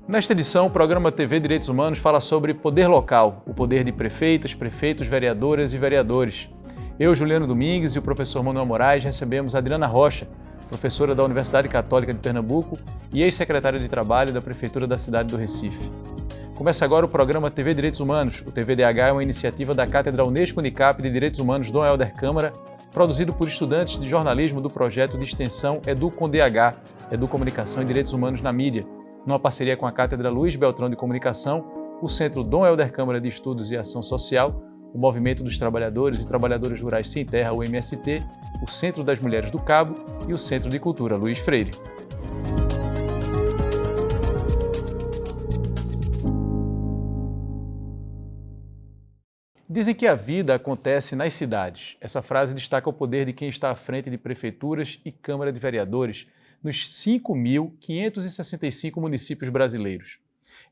Nesta edição, o programa TV Direitos Humanos fala sobre poder local, o poder de prefeitas, prefeitos, vereadoras e vereadores. Eu, Juliano Domingues e o professor Manuel Moraes recebemos Adriana Rocha, professora da Universidade Católica de Pernambuco e ex-secretária de Trabalho da Prefeitura da cidade do Recife. Começa agora o programa TV Direitos Humanos. O TVDH é uma iniciativa da Cátedra Unesco Unicap de Direitos Humanos Dom Helder Câmara, produzido por estudantes de jornalismo do projeto de extensão EduComDH, Educomunicação e Direitos Humanos na Mídia, numa parceria com a Cátedra Luiz Beltrão de Comunicação, o Centro Dom Helder Câmara de Estudos e Ação Social, o Movimento dos Trabalhadores e Trabalhadoras Rurais Sem Terra, o MST, o Centro das Mulheres do Cabo e o Centro de Cultura Luiz Freire. Dizem que a vida acontece nas cidades. Essa frase destaca o poder de quem está à frente de prefeituras e Câmara de Vereadores nos 5.565 municípios brasileiros.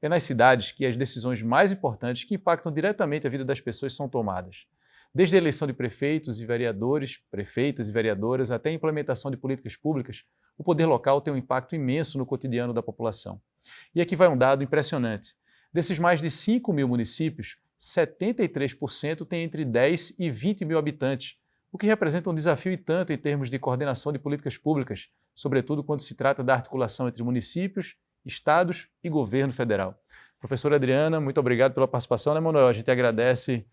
É nas cidades que as decisões mais importantes que impactam diretamente a vida das pessoas são tomadas. Desde a eleição de prefeitos e vereadores, prefeitas e vereadoras, até a implementação de políticas públicas, o poder local tem um impacto imenso no cotidiano da população. E aqui vai um dado impressionante. Desses mais de 5.000 municípios, 73% têm entre 10 e 20 mil habitantes, o que representa um desafio e tanto em termos de coordenação de políticas públicas, sobretudo quando se trata da articulação entre municípios, estados e governo federal. Professora Adriana, muito obrigado pela participação, né, Manuel? A gente agradece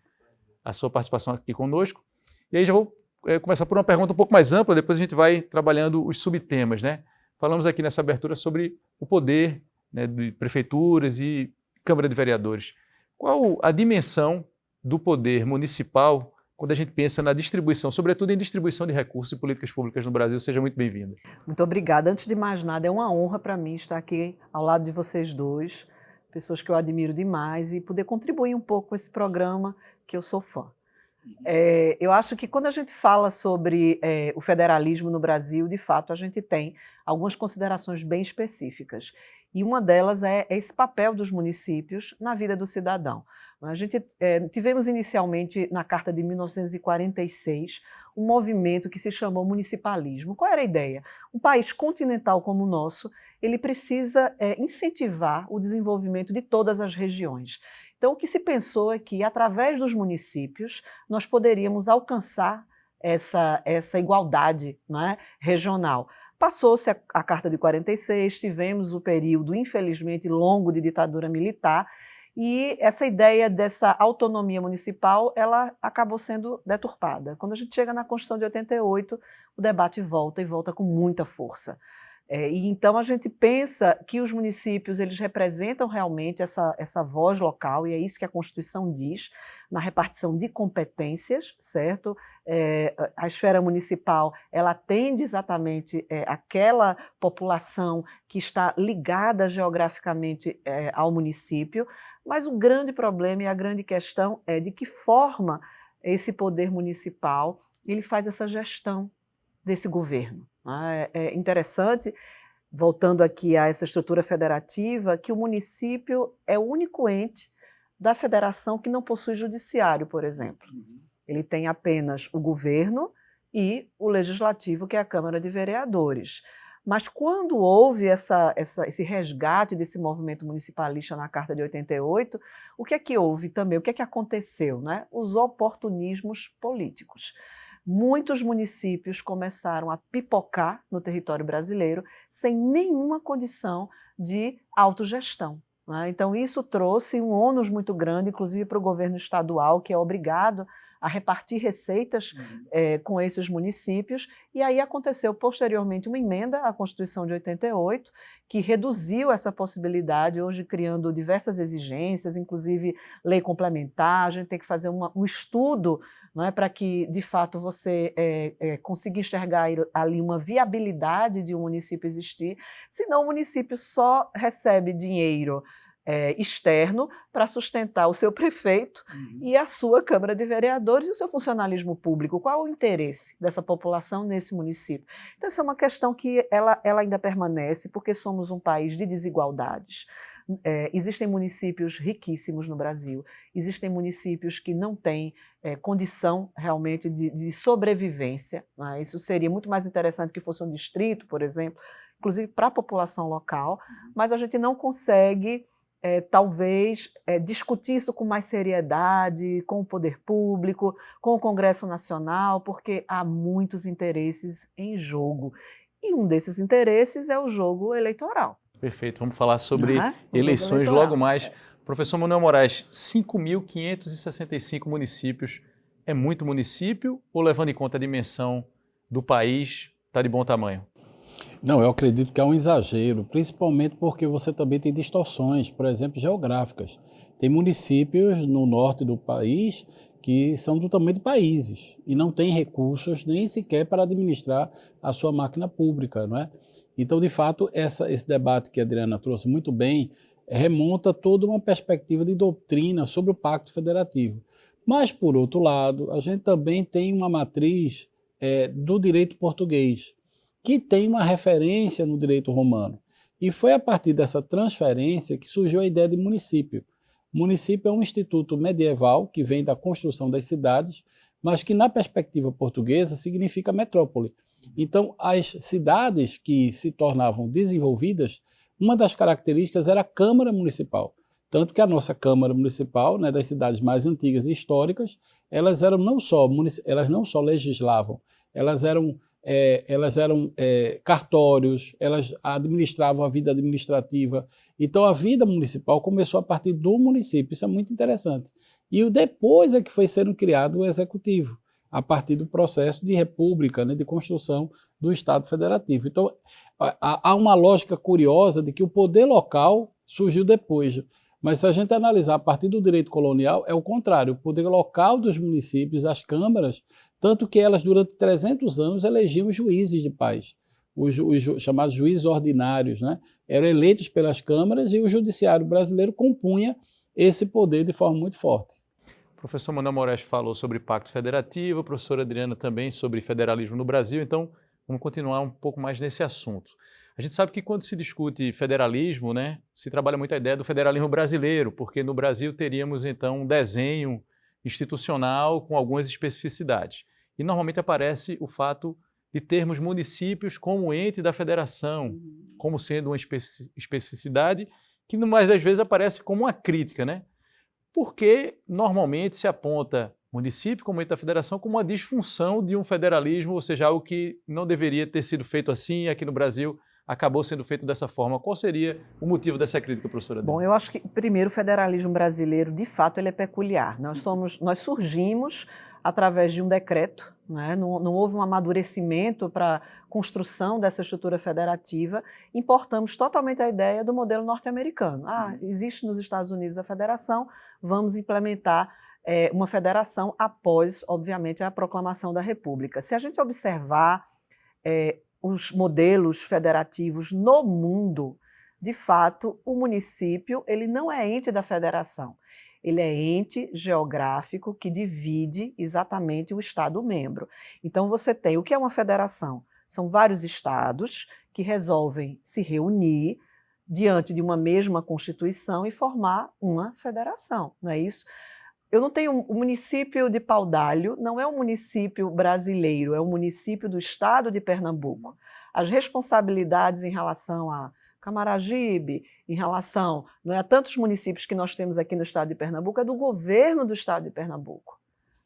a sua participação aqui conosco. E aí já vou começar por uma pergunta um pouco mais ampla, depois a gente vai trabalhando os subtemas, né? Falamos aqui nessa abertura sobre o poder, né, de prefeituras e Câmara de Vereadores. Qual a dimensão do poder municipal quando a gente pensa na distribuição, sobretudo em distribuição de recursos e políticas públicas no Brasil? Seja muito bem-vinda. Muito obrigada. Antes de mais nada, é uma honra para mim estar aqui ao lado de vocês dois, pessoas que eu admiro demais, e poder contribuir um pouco com esse programa que eu sou fã. Eu acho que quando a gente fala sobre o federalismo no Brasil, de fato, a gente tem algumas considerações bem específicas. E uma delas é esse papel dos municípios na vida do cidadão. A gente tivemos inicialmente, na Carta de 1946, um movimento que se chamou municipalismo. Qual era a ideia? Um país continental como o nosso, ele precisa incentivar o desenvolvimento de todas as regiões. Então, o que se pensou é que, através dos municípios, nós poderíamos alcançar essa igualdade, né, regional. Passou-se a Carta de 46, tivemos o período, infelizmente, longo de ditadura militar, e essa ideia dessa autonomia municipal, ela acabou sendo deturpada. Quando a gente chega na Constituição de 88, o debate volta e volta com muita força. E então a gente pensa que os municípios eles representam realmente essa voz local, e é isso que a Constituição diz, na repartição de competências, certo? A esfera municipal, ela atende exatamente aquela população que está ligada geograficamente ao município, mas o grande problema e a grande questão é de que forma esse poder municipal ele faz essa gestão desse governo. É interessante, voltando aqui a essa estrutura federativa, que o município é o único ente da federação que não possui judiciário, por exemplo. Ele tem apenas o governo e o legislativo, que é a Câmara de Vereadores. Mas quando houve esse resgate desse movimento municipalista na Carta de 88, o que é que houve também? O que é que aconteceu, né? Os oportunismos políticos. Muitos municípios começaram a pipocar no território brasileiro sem nenhuma condição de autogestão, né? Então isso trouxe um ônus muito grande, inclusive para o governo estadual, que é obrigado a repartir receitas com esses municípios, e aí aconteceu posteriormente uma emenda à Constituição de 88, que reduziu essa possibilidade, hoje criando diversas exigências, inclusive lei complementar. A gente tem que fazer um estudo, não é, para que, de fato, você consiga enxergar ali uma viabilidade de um município existir, senão o município só recebe dinheiro externo para sustentar o seu prefeito e a sua Câmara de Vereadores e o seu funcionalismo público. Qual o interesse dessa população nesse município? Então, isso é uma questão que ela ainda permanece, porque somos um país de desigualdades. Existem municípios riquíssimos no Brasil, existem municípios que não têm condição realmente de sobrevivência, né? Isso seria muito mais interessante que fosse um distrito, por exemplo, inclusive para a população local, mas a gente não consegue, talvez, discutir isso com mais seriedade, com o poder público, com o Congresso Nacional, porque há muitos interesses em jogo. E um desses interesses é o jogo eleitoral. Perfeito, vamos falar sobre eleições eleitoral. logo mais. Professor Manuel Moraes, 5.565 municípios, é muito município ou, levando em conta a dimensão do país, está de bom tamanho? Não, eu acredito que é um exagero, principalmente porque você também tem distorções, por exemplo, geográficas. Tem municípios no norte do país que são do tamanho de países e não têm recursos nem sequer para administrar a sua máquina pública, não é? Então, de fato, esse debate que a Adriana trouxe muito bem remonta toda uma perspectiva de doutrina sobre o Pacto Federativo. Mas, por outro lado, a gente também tem uma matriz do direito português, que tem uma referência no direito romano. E foi a partir dessa transferência que surgiu a ideia de município. Município é um instituto medieval que vem da construção das cidades, mas que na perspectiva portuguesa significa metrópole. Então, as cidades que se tornavam desenvolvidas, uma das características era a Câmara Municipal. Tanto que a nossa Câmara Municipal, né, das cidades mais antigas e históricas, elas não só legislavam, elas eram cartórios, elas administravam a vida administrativa. Então, a vida municipal começou a partir do município, isso é muito interessante. E depois é que foi sendo criado o executivo, a partir do processo de república, né, de construção do Estado Federativo. Então, há uma lógica curiosa de que o poder local surgiu depois. Mas se a gente analisar a partir do direito colonial, é o contrário. O poder local dos municípios, as câmaras, tanto que elas, durante 300 anos, elegiam juízes de paz, os chamados juízes ordinários, né? Eram eleitos pelas câmaras e o judiciário brasileiro compunha esse poder de forma muito forte. O professor Manuel Moraes falou sobre Pacto Federativo, a professora Adriana também sobre federalismo no Brasil, então vamos continuar um pouco mais nesse assunto. A gente sabe que quando se discute federalismo, né, se trabalha muito a ideia do federalismo brasileiro, porque no Brasil teríamos então um desenho institucional com algumas especificidades. E normalmente aparece o fato de termos municípios como ente da federação, como sendo uma especificidade que, mais das vezes, aparece como uma crítica, né? Porque normalmente se aponta município como ente da federação como uma disfunção de um federalismo, ou seja, algo que não deveria ter sido feito assim, aqui no Brasil acabou sendo feito dessa forma. Qual seria o motivo dessa crítica, professora Adriana? Bom, eu acho que, primeiro, o federalismo brasileiro, de fato, ele é peculiar. Nós surgimos através de um decreto, né? Não houve um amadurecimento para a construção dessa estrutura federativa. Importamos totalmente a ideia do modelo norte-americano. Existe nos Estados Unidos a federação, vamos implementar uma federação após, obviamente, a proclamação da República. Se a gente observar os modelos federativos no mundo, de fato, o município ele não é ente da federação. Ele é ente geográfico que divide exatamente o Estado-membro. Então, você tem o que é uma federação? São vários estados que resolvem se reunir diante de uma mesma Constituição e formar uma federação, não é isso? Eu não tenho o município de Paudalho, não é um município brasileiro, é um município do estado de Pernambuco. As responsabilidades em relação a Camaragibe, em relação a tantos municípios que nós temos aqui no estado de Pernambuco, é do governo do estado de Pernambuco,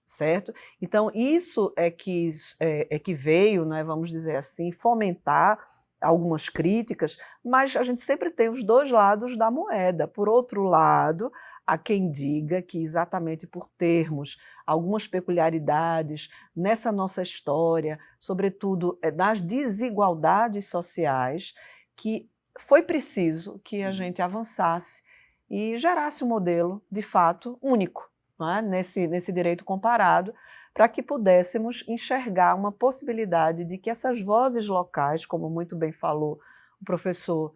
certo? Então, isso é que veio, né, vamos dizer assim, fomentar algumas críticas, mas a gente sempre tem os dois lados da moeda. Por outro lado, há quem diga que exatamente por termos algumas peculiaridades nessa nossa história, sobretudo das desigualdades sociais, que foi preciso que a gente avançasse e gerasse um modelo, de fato, único, não é? nesse direito comparado, para que pudéssemos enxergar uma possibilidade de que essas vozes locais, como muito bem falou o professor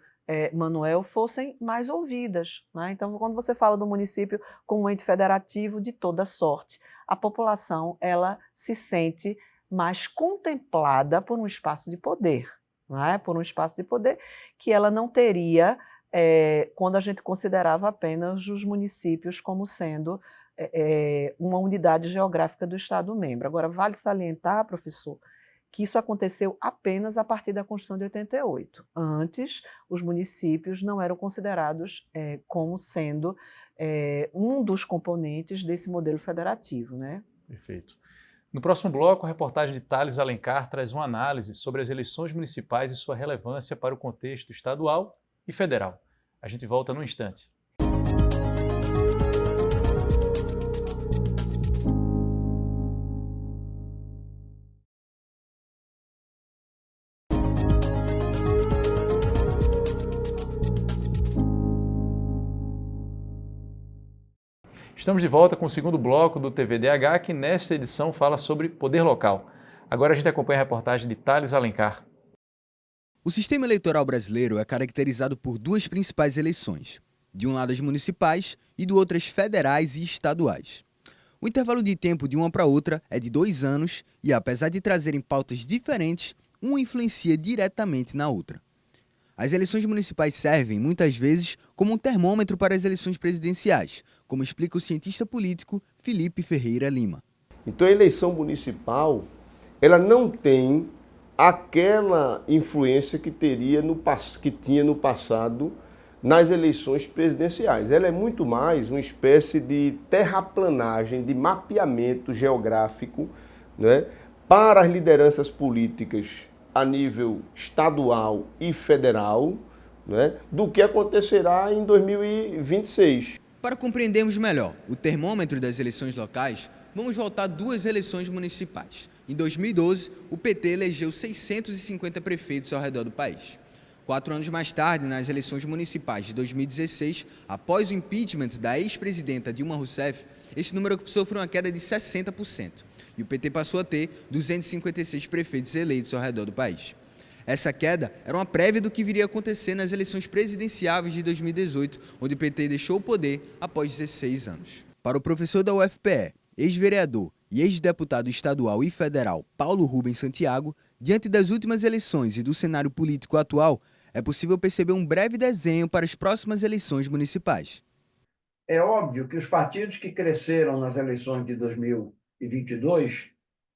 Manuel, fossem mais ouvidas, né? Então, quando você fala do município como um ente federativo de toda sorte, a população ela se sente mais contemplada por um espaço de poder, né? Por um espaço de poder que ela não teria quando a gente considerava apenas os municípios como sendo uma unidade geográfica do Estado-membro. Agora, vale salientar, professor, que isso aconteceu apenas a partir da Constituição de 88. Antes, os municípios não eram considerados como sendo um dos componentes desse modelo federativo, né? Perfeito. No próximo bloco, a reportagem de Thales Alencar traz uma análise sobre as eleições municipais e sua relevância para o contexto estadual e federal. A gente volta num instante. Estamos de volta com o segundo bloco do TVDH, que nesta edição fala sobre poder local. Agora a gente acompanha a reportagem de Thales Alencar. O sistema eleitoral brasileiro é caracterizado por duas principais eleições. De um lado as municipais e do outro as federais e estaduais. O intervalo de tempo de uma para outra é de 2 anos e, apesar de trazerem pautas diferentes, uma influencia diretamente na outra. As eleições municipais servem, muitas vezes, como um termômetro para as eleições presidenciais, como explica o cientista político Felipe Ferreira Lima. Então a eleição municipal, ela não tem aquela influência que tinha no passado nas eleições presidenciais. Ela é muito mais uma espécie de terraplanagem, de mapeamento geográfico, né, para as lideranças políticas a nível estadual e federal, né, do que acontecerá em 2026. Para compreendermos melhor o termômetro das eleições locais, vamos voltar a 2 eleições municipais. Em 2012, o PT elegeu 650 prefeitos ao redor do país. 4 anos mais tarde, nas eleições municipais de 2016, após o impeachment da ex-presidenta Dilma Rousseff, esse número sofreu uma queda de 60%, e o PT passou a ter 256 prefeitos eleitos ao redor do país. Essa queda era uma prévia do que viria a acontecer nas eleições presidenciáveis de 2018, onde o PT deixou o poder após 16 anos. Para o professor da UFPE, ex-vereador e ex-deputado estadual e federal Paulo Rubens Santiago, diante das últimas eleições e do cenário político atual, é possível perceber um breve desenho para as próximas eleições municipais. É óbvio que os partidos que cresceram nas eleições de 2022,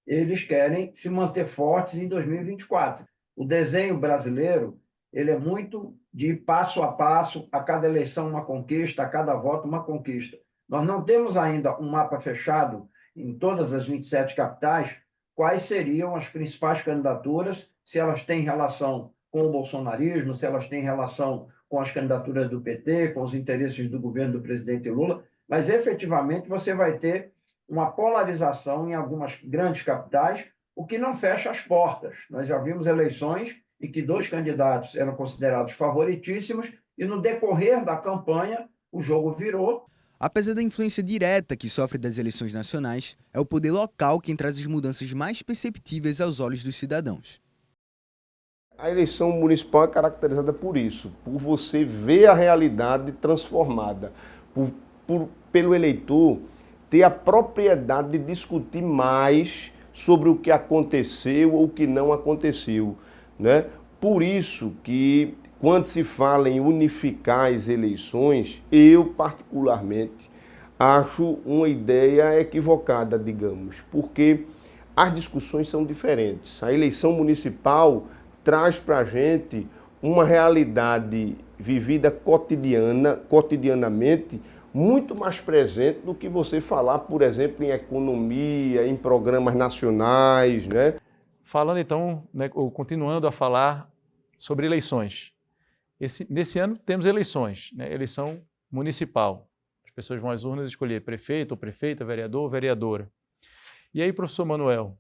eles querem se manter fortes em 2024. O desenho brasileiro, ele é muito de passo a passo, a cada eleição uma conquista, a cada voto uma conquista. Nós não temos ainda um mapa fechado em todas as 27 capitais, quais seriam as principais candidaturas, se elas têm relação com o bolsonarismo, se elas têm relação com as candidaturas do PT, com os interesses do governo do presidente Lula, mas efetivamente você vai ter uma polarização em algumas grandes capitais, o que não fecha as portas. Nós já vimos eleições em que 2 candidatos eram considerados favoritíssimos e no decorrer da campanha o jogo virou. Apesar da influência direta que sofre das eleições nacionais, é o poder local quem traz as mudanças mais perceptíveis aos olhos dos cidadãos. A eleição municipal é caracterizada por isso, por você ver a realidade transformada, pelo eleitor ter a propriedade de discutir mais sobre o que aconteceu ou o que não aconteceu, né? Por isso que, quando se fala em unificar as eleições, eu particularmente acho uma ideia equivocada, digamos, porque as discussões são diferentes. A eleição municipal traz para a gente uma realidade vivida cotidianamente, muito mais presente do que você falar, por exemplo, em economia, em programas nacionais, né? Falando então, né, ou continuando a falar sobre eleições. Nesse ano temos eleições, né, eleição municipal. As pessoas vão às urnas escolher prefeito ou prefeita, vereador ou vereadora. E aí, professor Manuel,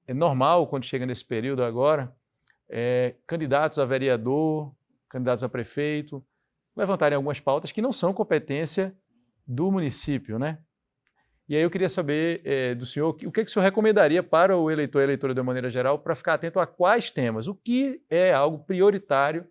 é normal quando chega nesse período agora, candidatos a vereador, candidatos a prefeito, levantarem algumas pautas que não são competência do município, né? E aí eu queria saber do senhor, o que o senhor recomendaria para o eleitor e eleitora de uma maneira geral para ficar atento a quais temas? O que é algo prioritário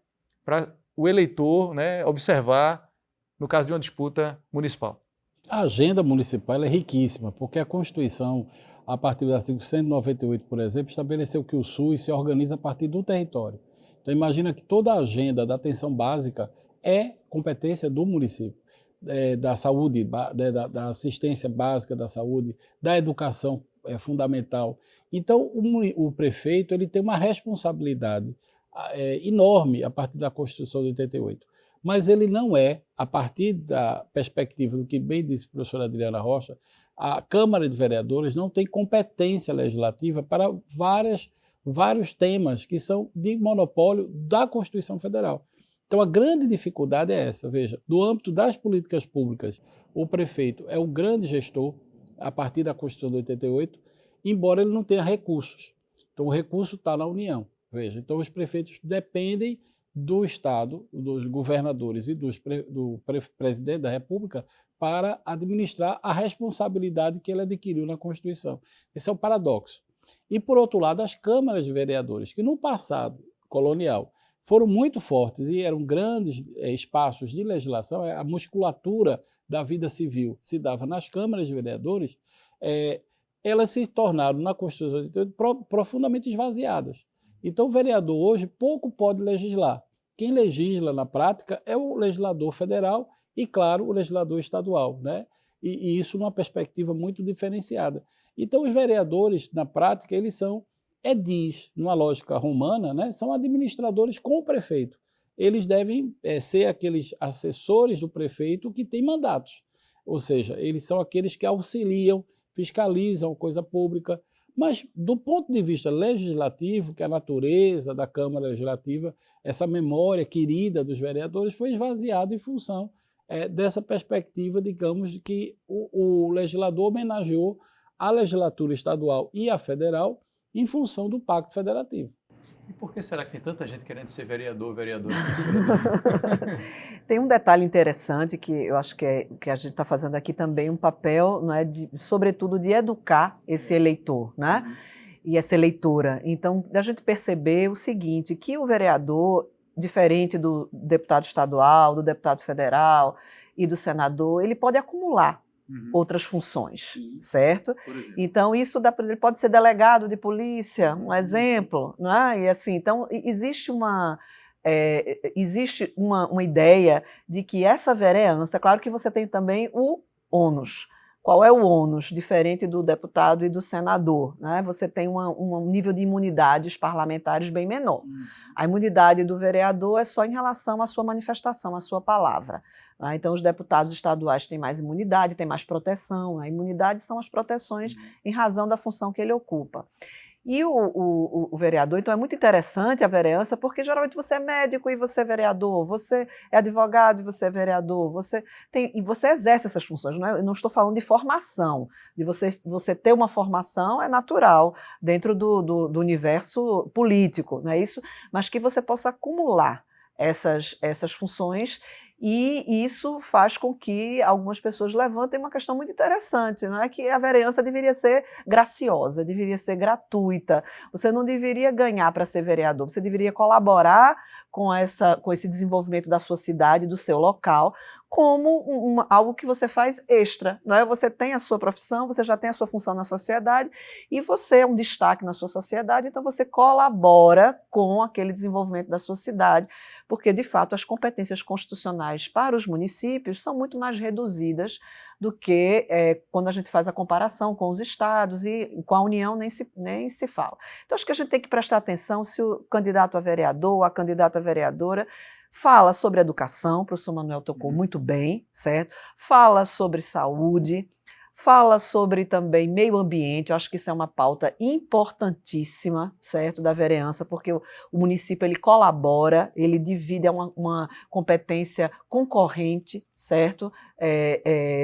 para o eleitor, né, observar no caso de uma disputa municipal? A agenda municipal é riquíssima, porque a Constituição, a partir do artigo 198, por exemplo, estabeleceu que o SUS se organiza a partir do território. Então imagina que toda a agenda da atenção básica é competência do município. Da saúde, da assistência básica da saúde, da educação, fundamental. Então, o prefeito ele tem uma responsabilidade enorme a partir da Constituição de 88. Mas ele não é, a partir da perspectiva do que bem disse a professora Adriana Rocha, a Câmara de Vereadores não tem competência legislativa para vários temas que são de monopólio da Constituição Federal. Então, a grande dificuldade é essa. Veja, no âmbito das políticas públicas, o prefeito é o grande gestor, a partir da Constituição de 88, embora ele não tenha recursos. Então, o recurso está na União. Veja, então os prefeitos dependem do Estado, dos governadores e do presidente da República para administrar a responsabilidade que ele adquiriu na Constituição. Esse é o paradoxo. E, por outro lado, as câmaras de vereadores, que no passado colonial foram muito fortes e eram grandes espaços de legislação, a musculatura da vida civil se dava nas câmaras de vereadores, elas se tornaram, na Constituição de 88, profundamente esvaziadas. Então, o vereador hoje pouco pode legislar. Quem legisla na prática é o legislador federal e, claro, o legislador estadual, né? E isso numa perspectiva muito diferenciada. Então, os vereadores, na prática, eles são edis, numa lógica romana, né? São administradores com o prefeito. Eles devem ser aqueles assessores do prefeito que têm mandatos. Ou seja, eles são aqueles que auxiliam, fiscalizam a coisa pública. Mas, do ponto de vista legislativo, que a natureza da Câmara Legislativa, essa memória querida dos vereadores foi esvaziada em função dessa perspectiva, digamos, de que o legislador homenageou a legislatura estadual e a federal em função do Pacto Federativo. E por que será que tem tanta gente querendo ser vereador, vereadora? Tem um detalhe interessante que eu acho que a gente está fazendo aqui também um papel, não é, sobretudo de educar esse eleitor, né? E essa eleitora. Então, da gente perceber o seguinte, que o vereador, diferente do deputado estadual, do deputado federal e do senador, ele pode acumular outras funções, certo? Então, ele pode ser delegado de polícia, um exemplo, não é? E assim, então, existe uma ideia de que essa vereança, claro que você tem também o ônus. Qual é o ônus? Diferente do deputado e do senador, né? Você tem um nível de imunidades parlamentares bem menor. A imunidade do vereador é só em relação à sua manifestação, à sua palavra. Né? Então, os deputados estaduais têm mais imunidade, têm mais proteção. A imunidade são as proteções em razão da função que ele ocupa. E o vereador, então é muito interessante a vereança, porque geralmente você é médico e você é vereador, você é advogado e você é vereador, e você exerce essas funções. Eu não estou falando de formação, de você ter uma formação é natural dentro do universo político, não é isso? Mas que você possa acumular essas funções. E isso faz com que algumas pessoas levantem uma questão muito interessante, não é? Que a vereança deveria ser graciosa, deveria ser gratuita. Você não deveria ganhar para ser vereador, você deveria colaborar com esse desenvolvimento da sua cidade, do seu local, como algo que você faz extra, não é? Você tem a sua profissão, você já tem a sua função na sociedade e você é um destaque na sua sociedade, então você colabora com aquele desenvolvimento da sua cidade, porque, de fato, as competências constitucionais para os municípios são muito mais reduzidas do que quando a gente faz a comparação com os estados e com a União nem se fala. Então, acho que a gente tem que prestar atenção se o candidato a vereador ou a candidata a vereadora fala sobre educação, o professor Manuel tocou muito bem, certo? Fala sobre saúde, fala sobre também meio ambiente, eu acho que isso é uma pauta importantíssima, certo, da vereança, porque o município ele colabora, ele divide, é uma competência concorrente, certo,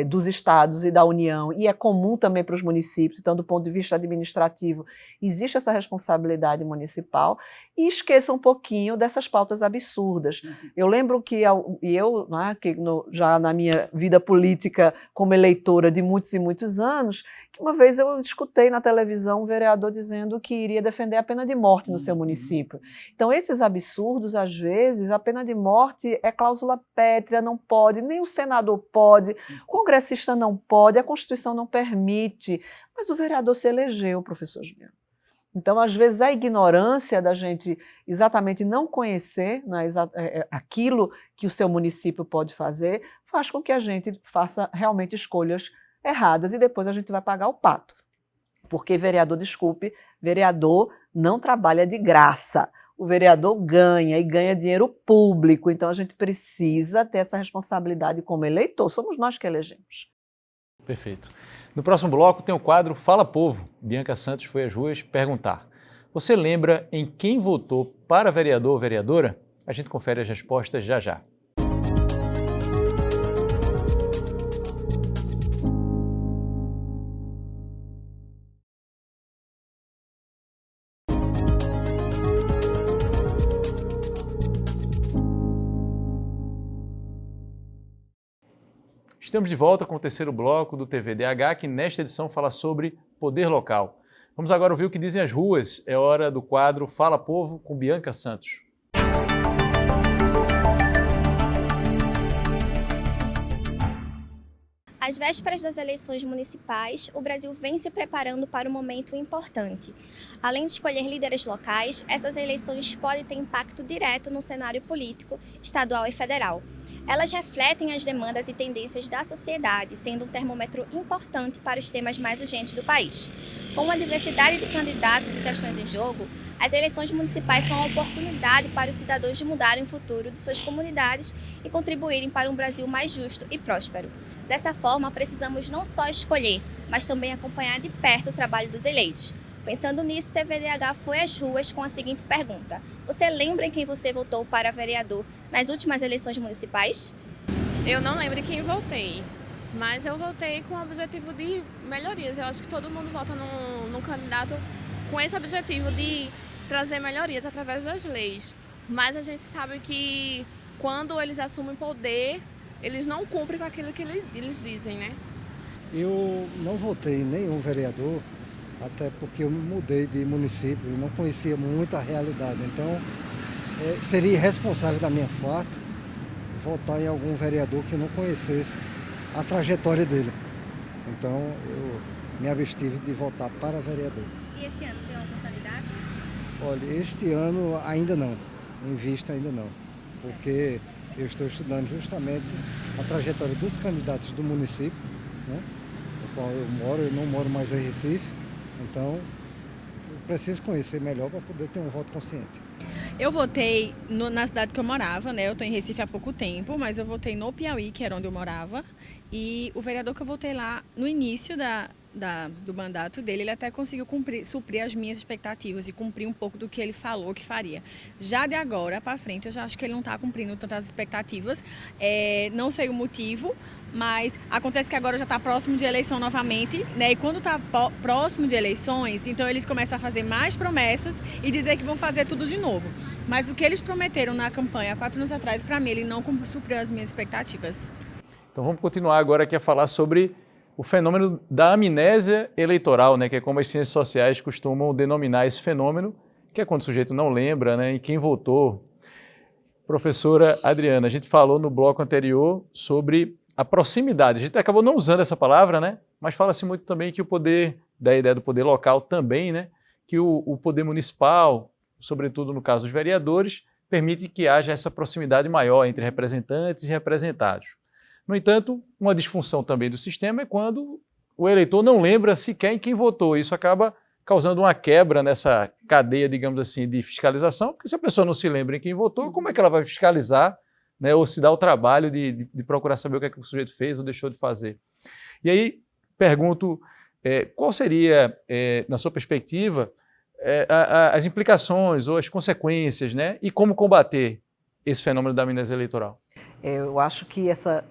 dos estados e da União, e é comum também para os municípios, então do ponto de vista administrativo, existe essa responsabilidade municipal, e esqueça um pouquinho dessas pautas absurdas. Eu lembro que já na minha vida política como eleitora de muitos e muitos anos, que uma vez eu escutei na televisão um vereador dizendo que iria defender a pena de morte no seu município. Então, esses absurdos, às vezes, a pena de morte é cláusula pétrea, não pode, nem o senador pode, o congressista não pode, a Constituição não permite, mas o vereador se elegeu, professor Juliano. Então, às vezes, a ignorância da gente exatamente não conhecer, né, aquilo que o seu município pode fazer, faz com que a gente faça realmente escolhas erradas e depois a gente vai pagar o pato. Porque vereador, desculpe, vereador não trabalha de graça. O vereador ganha e ganha dinheiro público, então a gente precisa ter essa responsabilidade como eleitor, somos nós que elegemos. Perfeito. No próximo bloco tem o quadro Fala Povo. Bianca Santos foi às ruas perguntar: você lembra em quem votou para vereador ou vereadora? A gente confere as respostas já já. Estamos de volta com o terceiro bloco do TVDH, que nesta edição fala sobre poder local. Vamos agora ouvir o que dizem as ruas. É hora do quadro Fala Povo com Bianca Santos. Às vésperas das eleições municipais, o Brasil vem se preparando para um momento importante. Além de escolher líderes locais, essas eleições podem ter impacto direto no cenário político, estadual e federal. Elas refletem as demandas e tendências da sociedade, sendo um termômetro importante para os temas mais urgentes do país. Com uma diversidade de candidatos e questões em jogo, as eleições municipais são uma oportunidade para os cidadãos de mudarem o futuro de suas comunidades e contribuírem para um Brasil mais justo e próspero. Dessa forma, precisamos não só escolher, mas também acompanhar de perto o trabalho dos eleitos. Pensando nisso, o TVDH foi às ruas com a seguinte pergunta: você lembra em quem você votou para vereador nas últimas eleições municipais? Eu não lembro em quem votei, mas eu votei com o objetivo de melhorias. Eu acho que todo mundo vota num candidato com esse objetivo de trazer melhorias através das leis. Mas a gente sabe que quando eles assumem poder, eles não cumprem com aquilo que eles dizem, né? Eu não votei em nenhum vereador, até porque eu me mudei de município e não conhecia muito a realidade. Então, seria irresponsável da minha parte votar em algum vereador que eu não conhecesse a trajetória dele. Então, eu me abstive de votar para vereador. E esse ano tem algum candidato? Olha, este ano ainda não, em vista ainda não, porque eu estou estudando justamente a trajetória dos candidatos do município, né, no qual eu não moro mais em Recife, então eu preciso conhecer melhor para poder ter um voto consciente. Eu votei na cidade que eu morava, né? Eu estou em Recife há pouco tempo, mas eu votei no Piauí, que era onde eu morava, e o vereador que eu votei lá no início do mandato dele, ele até conseguiu suprir as minhas expectativas e cumprir um pouco do que ele falou que faria. Já de agora para frente, eu já acho que ele não está cumprindo tantas expectativas. Não sei o motivo, mas acontece que agora já está próximo de eleição novamente, né? E quando está próximo de eleições, então eles começam a fazer mais promessas e dizer que vão fazer tudo de novo. Mas o que eles prometeram na campanha há 4 anos atrás, para mim, ele não supriu as minhas expectativas. Então vamos continuar agora aqui a falar sobre o fenômeno da amnésia eleitoral, né, que é como as ciências sociais costumam denominar esse fenômeno, que é quando o sujeito não lembra, né, em quem votou. Professora Adriana, a gente falou no bloco anterior sobre a proximidade. A gente acabou não usando essa palavra, né, mas fala-se muito também que o poder, da ideia do poder local também, né, que o poder municipal, sobretudo no caso dos vereadores, permite que haja essa proximidade maior entre representantes e representados. No entanto, uma disfunção também do sistema é quando o eleitor não lembra sequer em quem votou. Isso acaba causando uma quebra nessa cadeia, digamos assim, de fiscalização, porque se a pessoa não se lembra em quem votou, como é que ela vai fiscalizar, né, ou se dá o trabalho de procurar saber o que é que o sujeito fez ou deixou de fazer? E aí, pergunto, qual seria, na sua perspectiva, as implicações ou as consequências, né, e como combater esse fenômeno da amnésia eleitoral? Eu acho que essa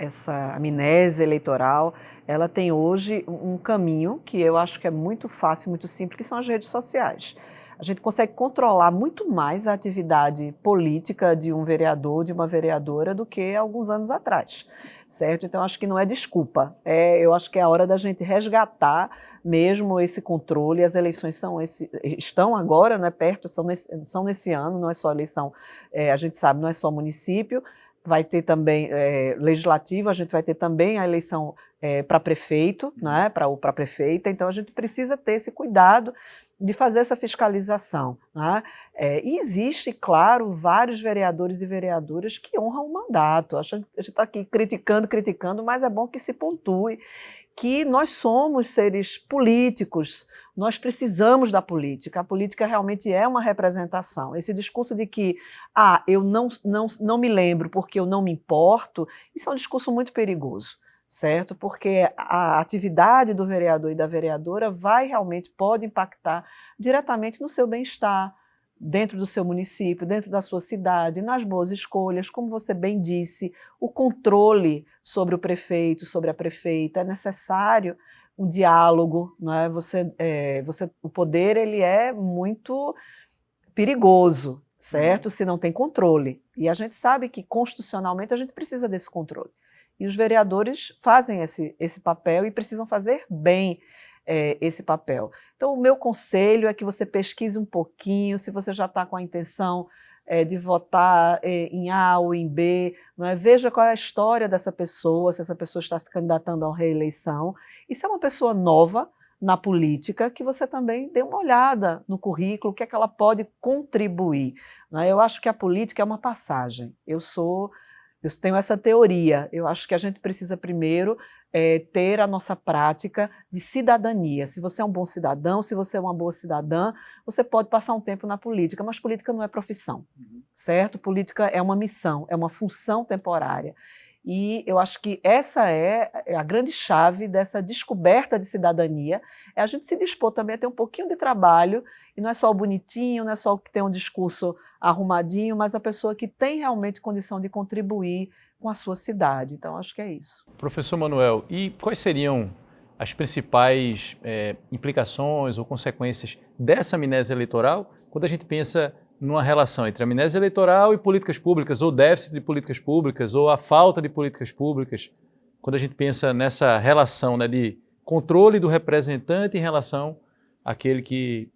amnésia eleitoral, ela tem hoje um caminho que eu acho que é muito fácil, muito simples, que são as redes sociais. A gente consegue controlar muito mais a atividade política de um vereador, de uma vereadora, do que alguns anos atrás, certo? Então, acho que não é desculpa. Eu acho que é a hora da gente resgatar mesmo esse controle. As eleições estão agora, né, perto, são nesse ano, não é só eleição, a gente sabe, não é só município, vai ter também legislativo, a gente vai ter também a eleição para prefeito, né, para prefeita, então a gente precisa ter esse cuidado de fazer essa fiscalização, né? E existe, claro, vários vereadores e vereadoras que honram o mandato. A gente está aqui criticando, mas é bom que se pontue, que nós somos seres políticos, nós precisamos da política. A política realmente é uma representação. Esse discurso de que eu não me lembro porque eu não me importo, isso é um discurso muito perigoso, certo? Porque a atividade do vereador e da vereadora pode impactar diretamente no seu bem-estar, dentro do seu município, dentro da sua cidade, nas boas escolhas, como você bem disse, o controle sobre o prefeito, sobre a prefeita, é necessário um diálogo, não é? O poder ele é muito perigoso, certo? Se não tem controle. E a gente sabe que constitucionalmente a gente precisa desse controle. E os vereadores fazem esse papel e precisam fazer bem esse papel. Então, o meu conselho é que você pesquise um pouquinho, se você já está com a intenção de votar em A ou em B, não é? Veja qual é a história dessa pessoa, se essa pessoa está se candidatando à reeleição, e se é uma pessoa nova na política, que você também dê uma olhada no currículo, o que é que ela pode contribuir. Não é? Eu acho que a política é uma passagem. Eu tenho essa teoria. Eu acho que a gente precisa primeiro ter a nossa prática de cidadania. Se você é um bom cidadão, se você é uma boa cidadã, você pode passar um tempo na política, mas política não é profissão, certo? Política é uma missão, é uma função temporária. E eu acho que essa é a grande chave dessa descoberta de cidadania, é a gente se dispor também a ter um pouquinho de trabalho, e não é só o bonitinho, não é só o que tem um discurso arrumadinho, mas a pessoa que tem realmente condição de contribuir com a sua cidade. Então, acho que é isso. Professor Manuel, e quais seriam as principais implicações ou consequências dessa amnésia eleitoral quando a gente pensa numa relação entre amnésia eleitoral e políticas públicas, ou déficit de políticas públicas, ou a falta de políticas públicas, quando a gente pensa nessa relação, né, de controle do representante em relação àquele que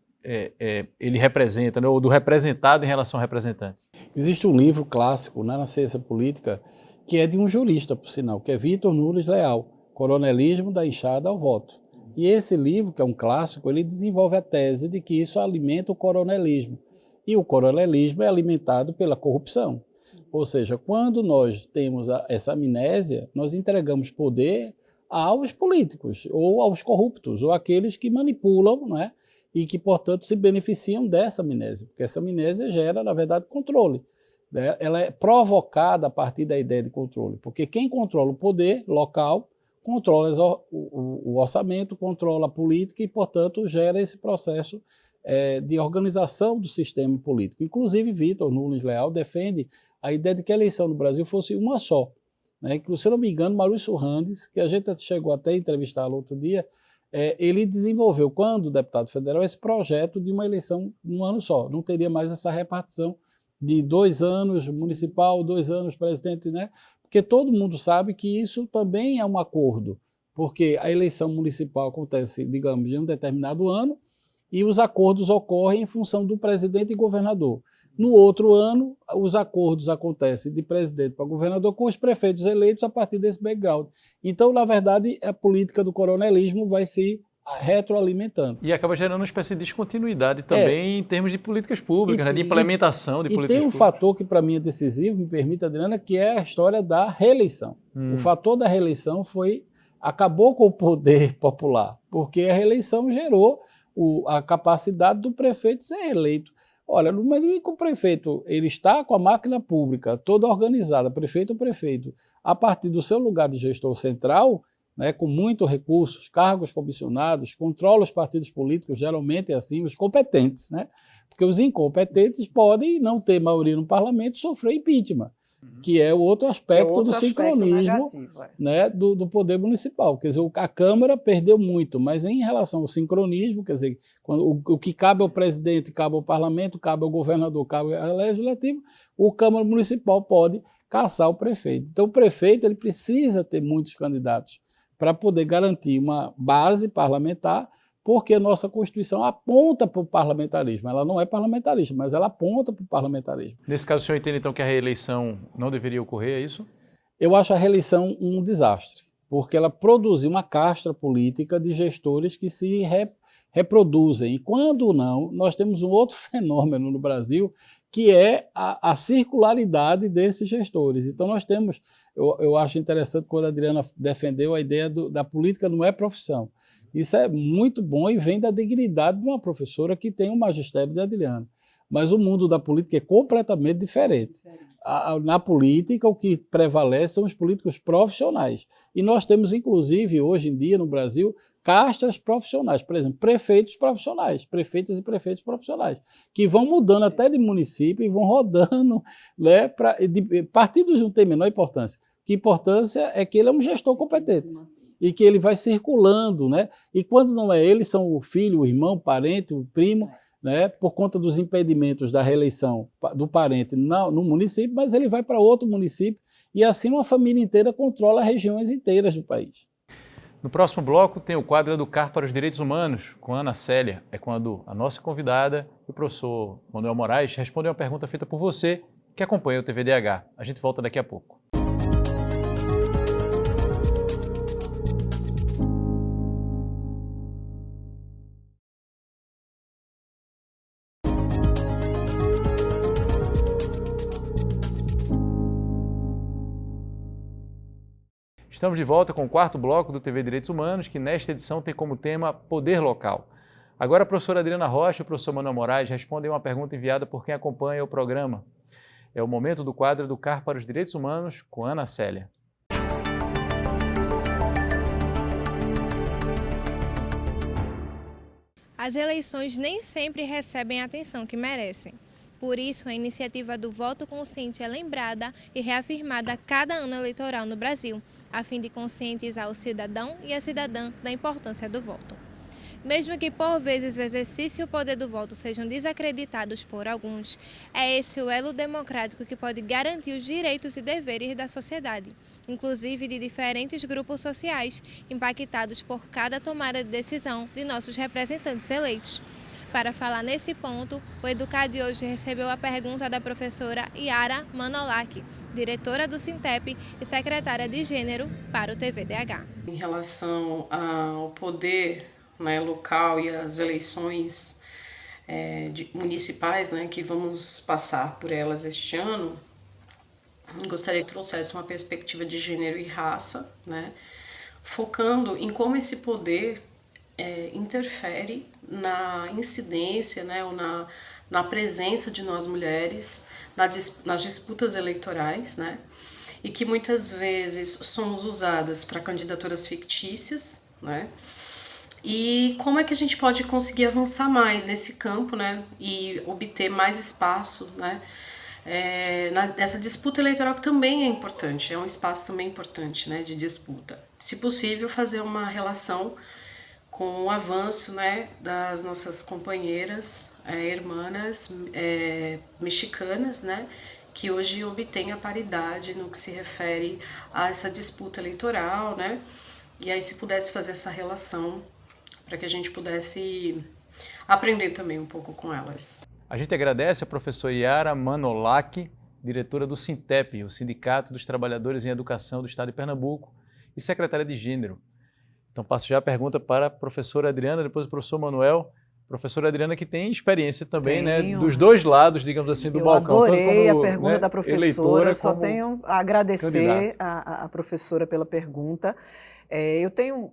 ele representa, né, ou do representado em relação ao representante? Existe um livro clássico, né, na ciência política, que é de um jurista, por sinal, que é Vitor Nunes Leal, Coronelismo da Enxada ao Voto. E esse livro, que é um clássico, ele desenvolve a tese de que isso alimenta o coronelismo. E o coronelismo é alimentado pela corrupção. Ou seja, quando nós temos essa amnésia, nós entregamos poder aos políticos, ou aos corruptos, ou àqueles que manipulam, né, e que, portanto, se beneficiam dessa amnésia. Porque essa amnésia gera, na verdade, controle. Ela é provocada a partir da ideia de controle, porque quem controla o poder local controla o orçamento, controla a política e, portanto, gera esse processo de organização do sistema político. Inclusive, Vitor Nunes Leal defende a ideia de que a eleição no Brasil fosse uma só. Né? Que, se eu não me engano, Maurício Randes, que a gente chegou até a entrevistá-lo outro dia, ele desenvolveu, quando deputado federal, esse projeto de uma eleição num ano só. Não teria mais essa repartição de 2 anos municipal, 2 anos presidente, né? Porque todo mundo sabe que isso também é um acordo, porque a eleição municipal acontece, digamos, em um determinado ano, e os acordos ocorrem em função do presidente e governador. No outro ano, os acordos acontecem de presidente para governador com os prefeitos eleitos a partir desse background. Então, na verdade, a política do coronelismo vai se retroalimentando. E acaba gerando uma espécie de descontinuidade também em termos de políticas públicas, né, de implementação de políticas públicas. E tem um fator que para mim é decisivo, me permite, Adriana, que é a história da reeleição. O fator da reeleição acabou com o poder popular, porque a reeleição gerou a capacidade do prefeito ser eleito. Olha, no momento em que o prefeito ele está com a máquina pública toda organizada, prefeito ou prefeito, a partir do seu lugar de gestor central, né, com muitos recursos, cargos comissionados, controla os partidos políticos, geralmente é assim, os competentes, né? Porque os incompetentes podem não ter maioria no parlamento, sofrer impeachment, que é o outro aspecto do sincronismo né, do poder municipal. Quer dizer, a Câmara perdeu muito, mas em relação ao sincronismo, quer dizer, o que cabe ao presidente, cabe ao parlamento, cabe ao governador, cabe ao legislativo, o Câmara Municipal pode caçar o prefeito. Então, o prefeito ele precisa ter muitos candidatos para poder garantir uma base parlamentar, porque a nossa Constituição aponta para o parlamentarismo. Ela não é parlamentarista, mas ela aponta para o parlamentarismo. Nesse caso, o senhor entende, então, que a reeleição não deveria ocorrer, é isso? Eu acho a reeleição um desastre, porque ela produziu uma castra política de gestores que se reproduzem. E quando não, nós temos um outro fenômeno no Brasil, que é a circularidade desses gestores. Então nós temos, eu acho interessante quando a Adriana defendeu a ideia da política não é profissão. Isso é muito bom e vem da dignidade de uma professora que tem o magistério de Adriana. Mas o mundo da política é completamente diferente. Na política, o que prevalece são os políticos profissionais. E nós temos, inclusive, hoje em dia, no Brasil, castas profissionais. Por exemplo, prefeitos profissionais, prefeitas e prefeitos profissionais, que vão mudando até de município e vão rodando, né, partidos não têm a menor importância. Que importância é que ele é um gestor competente. E que ele vai circulando, né? E quando não é ele, são o filho, o irmão, o parente, o primo, né? Por conta dos impedimentos da reeleição do parente no município, mas ele vai para outro município e assim uma família inteira controla regiões inteiras do país. No próximo bloco tem o quadro Educar para os Direitos Humanos, com Ana Célia. É quando a nossa convidada, o professor Manuel Moraes, responde uma pergunta feita por você que acompanha o TVDH. A gente volta daqui a pouco. Estamos de volta com o quarto bloco do TV Direitos Humanos, que nesta edição tem como tema Poder Local. Agora a professora Adriana Rocha e o professor Manuel Moraes respondem uma pergunta enviada por quem acompanha o programa. É o momento do quadro Educar para os Direitos Humanos, com Ana Célia. As eleições nem sempre recebem a atenção que merecem. Por isso, a iniciativa do voto consciente é lembrada e reafirmada a cada ano eleitoral no Brasil, a fim de conscientizar o cidadão e a cidadã da importância do voto. Mesmo que por vezes o exercício e o poder do voto sejam desacreditados por alguns, é esse o elo democrático que pode garantir os direitos e deveres da sociedade, inclusive de diferentes grupos sociais impactados por cada tomada de decisão de nossos representantes eleitos. Para falar nesse ponto, o Educar de hoje recebeu a pergunta da professora Yara Manolak, diretora do Sintep e secretária de Gênero para o TVDH. Em relação ao poder, né, local e as eleições municipais, né, que vamos passar por elas este ano, gostaria que trouxesse uma perspectiva de gênero e raça, né, focando em como esse poder interfere na incidência, né, ou na presença de nós mulheres nas disputas eleitorais, né, e que muitas vezes somos usadas para candidaturas fictícias, né, e como é que a gente pode conseguir avançar mais nesse campo, né, e obter mais espaço, né, nessa disputa eleitoral, que também é importante, é um espaço também importante, né, de disputa. Se possível, fazer uma relação com o avanço, né, das nossas companheiras, irmãs mexicanas, né, que hoje obtêm a paridade no que se refere a essa disputa eleitoral, né, e aí se pudesse fazer essa relação para que a gente pudesse aprender também um pouco com elas. A gente agradece a professora Yara Manolak, diretora do Sintep, o Sindicato dos Trabalhadores em Educação do Estado de Pernambuco, e secretária de Gênero. Então passo já a pergunta para a professora Adriana, depois o professor Manuel. Professora Adriana, que tem experiência também, né, dos dois lados, digamos assim, do balcão. Eu adorei tanto como, a pergunta, né, da professora, eu só tenho a agradecer a professora pela pergunta. Eu tenho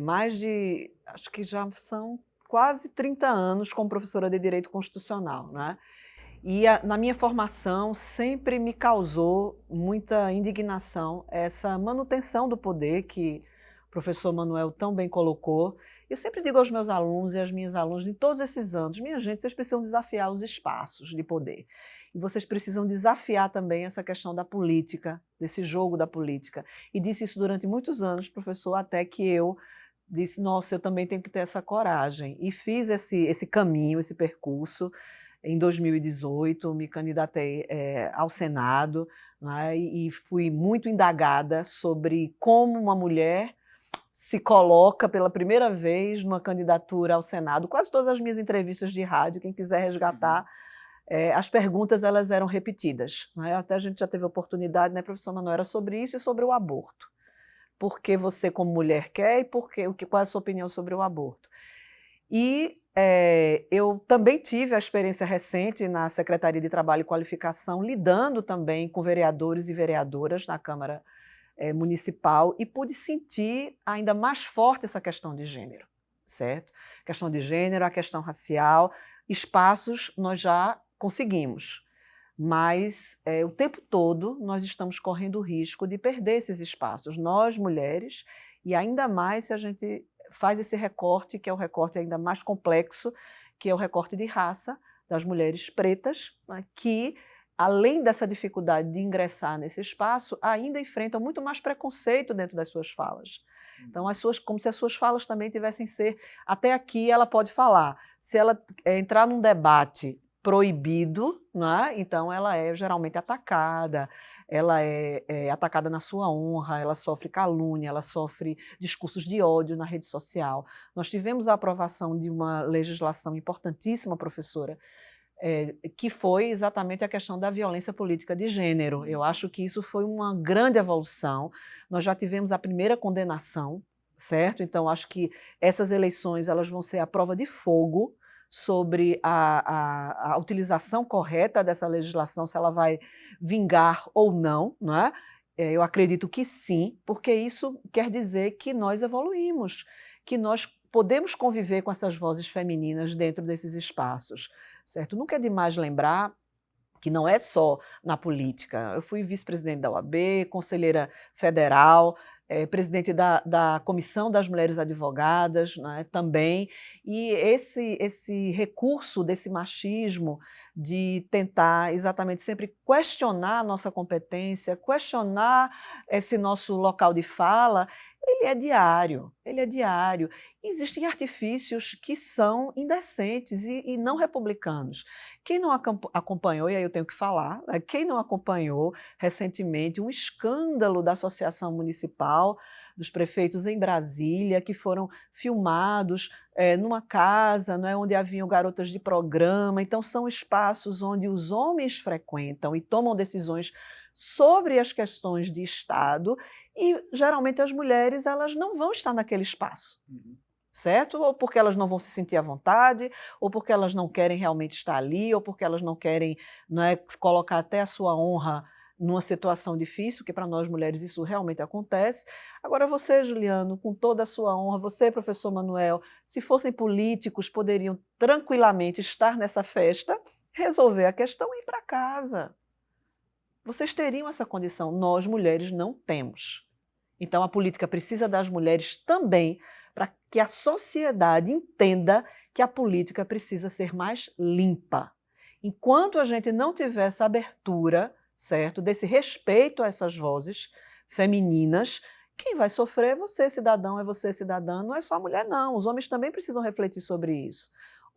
mais de, acho que já são quase 30 anos como professora de Direito Constitucional, né? E na minha formação sempre me causou muita indignação essa manutenção do poder que o professor Manuel tão bem colocou. Eu sempre digo aos meus alunos e às minhas alunas, de todos esses anos, minha gente, vocês precisam desafiar os espaços de poder. E vocês precisam desafiar também essa questão da política, desse jogo da política. E disse isso durante muitos anos, professor, até que eu disse, nossa, eu também tenho que ter essa coragem. E fiz esse caminho, esse percurso. Em 2018, me candidatei ao Senado, né, e fui muito indagada sobre como uma mulher se coloca pela primeira vez numa candidatura ao Senado. Quase todas as minhas entrevistas de rádio, quem quiser resgatar, as perguntas elas eram repetidas, né? Até a gente já teve a oportunidade, né, professor Manuel, era sobre isso e sobre o aborto. Por que você como mulher quer e qual é a sua opinião sobre o aborto? E eu também tive a experiência recente na Secretaria de Trabalho e Qualificação, lidando também com vereadores e vereadoras na Câmara Municipal, e pude sentir ainda mais forte essa questão de gênero, certo? A questão de gênero, a questão racial, espaços nós já conseguimos, mas o tempo todo nós estamos correndo o risco de perder esses espaços, nós mulheres, e ainda mais se a gente faz esse recorte, que é o recorte ainda mais complexo, que é o recorte de raça das mulheres pretas, né, que, além dessa dificuldade de ingressar nesse espaço, ainda enfrentam muito mais preconceito dentro das suas falas. Então, como se as suas falas também tivessem ser... Até aqui ela pode falar. Se ela entrar num debate proibido, né, então ela é geralmente atacada, ela é atacada na sua honra, ela sofre calúnia, ela sofre discursos de ódio na rede social. Nós tivemos a aprovação de uma legislação importantíssima, professora, que foi exatamente a questão da violência política de gênero. Eu acho que isso foi uma grande evolução. Nós já tivemos a primeira condenação, certo? Então, acho que essas eleições elas vão ser a prova de fogo sobre a utilização correta dessa legislação, se ela vai vingar ou não, não é? Eu acredito que sim, porque isso quer dizer que nós evoluímos, que nós podemos conviver com essas vozes femininas dentro desses espaços, certo? Nunca é demais lembrar que não é só na política. Eu fui vice-presidente da OAB, conselheira federal, presidente da Comissão das Mulheres Advogadas, né, também, e esse recurso desse machismo de tentar exatamente sempre questionar a nossa competência, questionar esse nosso local de fala, ele é diário, ele é diário. Existem artifícios que são indecentes e não republicanos. Quem não acompanhou, e aí eu tenho que falar, né, quem não acompanhou recentemente um escândalo da Associação Municipal dos Prefeitos em Brasília, que foram filmados numa casa, né, onde haviam garotas de programa, então são espaços onde os homens frequentam e tomam decisões sobre as questões de Estado, e geralmente as mulheres elas não vão estar naquele espaço, certo? Ou porque elas não vão se sentir à vontade, ou porque elas não querem realmente estar ali, ou porque elas não querem, né, colocar até a sua honra numa situação difícil, que para nós mulheres isso realmente acontece. Agora você, Juliano, com toda a sua honra, você, professor Manuel, se fossem políticos, poderiam tranquilamente estar nessa festa, resolver a questão e ir para casa. Vocês teriam essa condição, nós mulheres não temos. Então a política precisa das mulheres também para que a sociedade entenda que a política precisa ser mais limpa. Enquanto a gente não tiver essa abertura, certo, desse respeito a essas vozes femininas, quem vai sofrer é você, cidadão, é você, cidadã, não é só a mulher, não. Os homens também precisam refletir sobre isso.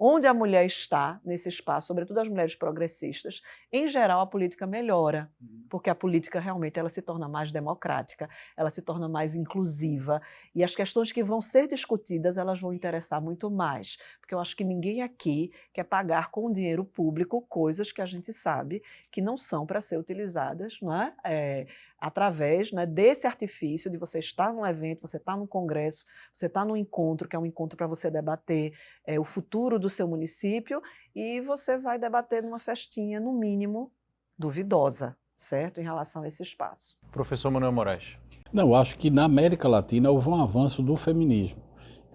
Onde a mulher está nesse espaço, sobretudo as mulheres progressistas, em geral a política melhora, porque a política realmente ela se torna mais democrática, ela se torna mais inclusiva, e as questões que vão ser discutidas elas vão interessar muito mais, porque eu acho que ninguém aqui quer pagar com dinheiro público coisas que a gente sabe que não são para ser utilizadas, não é? Através, né, desse artifício de você estar num evento, você estar num congresso, você estar num encontro, que é um encontro para você debater o futuro do seu município, e você vai debater numa festinha, no mínimo, duvidosa, certo? Em relação a esse espaço. Professor Manuel Moraes. Não, eu acho que na América Latina houve um avanço do feminismo.